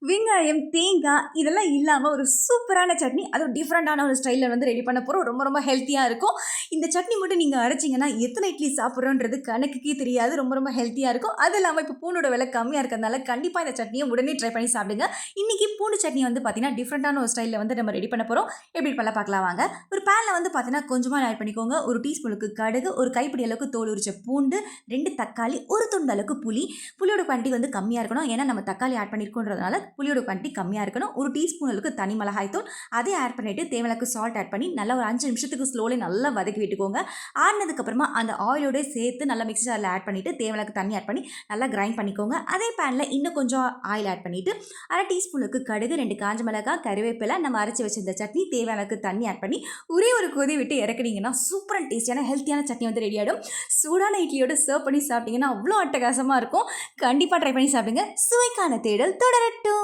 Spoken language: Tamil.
வெங்காயம், தேங்காய் இதெல்லாம் இல்லாம ஒரு சூப்பரான சட்னி. அதுவும் டிஃப்ரெண்டான ஒரு ஸ்டைல்ல ரெடி பண்ண போறோம். ரொம்ப ரொம்ப ஹெல்த்தியா இருக்கும். இந்த சட்னி மட்டும் நீங்க அரைச்சீங்கன்னா, எத்தனை இட்லி சாப்பிடுறோன்றது கணக்குக்கே தெரியாது. ரொம்ப ரொம்ப ஹெல்த்தியா இருக்கும். அது இல்லாம இப்போ பூண்டோட விலை கம்மியா இருக்கிறதுனால, கண்டிப்பா இந்த சட்னிய உடனே ட்ரை பண்ணி சாப்பிடுங்க. இன்னைக்கு பூண்டு சட்னி பார்த்தீங்கன்னா, டிஃப்ரெண்டான ஒரு ஸ்டைல்ல நம்ம ரெடி பண்ண போறோம். எப்படி பண்ணலாம் பார்க்கலாம் வாங்க. ஒரு பேன்ல பார்த்தீங்கன்னா, கொஞ்சமா ஆட் பண்ணிக்கோங்க. ஒரு டீஸ்பூனுக்கு கடுகு, ஒரு கைப்பிடி அளவுக்கு தோல் உரிச்ச பூண்டு, 2 தக்காளி, 1 துண்டு அளவுக்கு புளி. புளியோட குவான்டிட்டி கம்மியா இருக்கணும். ஏன்னா நம்ம தக்காளி ஆட் பண்ணியிருக்கோன்றதுனால புளியோட குவான்டிட்டி கம்மியா இருக்கணும். ஒரு டீஸ்பூன் அளவுக்கு தனி மிளகாய் தூள் அதை ஆட் பண்ணிட்டு தேவையான சால்ட் ஆட் பண்ணி நல்லா ஒரு 5 நிமிஷத்துக்கு ஸ்லோலி நல்லா வதக்கி விட்டுக்கோங்க. ஆடினதுக்கு அப்புறமா அந்த ஆயிலோட சேர்த்து நல்லா மிக்ஸி ஜாரில் ஆட் பண்ணிட்டு தேவையான தண்ணி ஆட் பண்ணி நல்லா கிரைண்ட் பண்ணிக்கோங்க. அதே பேன்ல இன்னும் கொஞ்சம் ஆயில் ஆட் பண்ணிட்டு அரை டீஸ்பூனுக்கு கடுகு, 2 காஞ்ச மிளகாய், கருவேப்பிலை, நம்ம அரைச்சி வச்சிருந்த சட்னி தேவையான தண்ணி ஆட் பண்ணி ஒரே ஒரு கொதி விட்டு இறக்குனீங்கன்னா சூப்பர் அண்ட் டேஸ்டியான ஹெல்த்தியான சட்னி ரெடி ஆகிடும். சூடான இட்லியோட சர்வ் பண்ணி சாப்பிட்டீங்கன்னா அவ்வளோ அட்டகாசமாக இருக்கும். கண்டிப்பாக ட்ரை பண்ணி சாப்பிடுங்க. சுவைக்கான தேடல் தொடரட்டும்.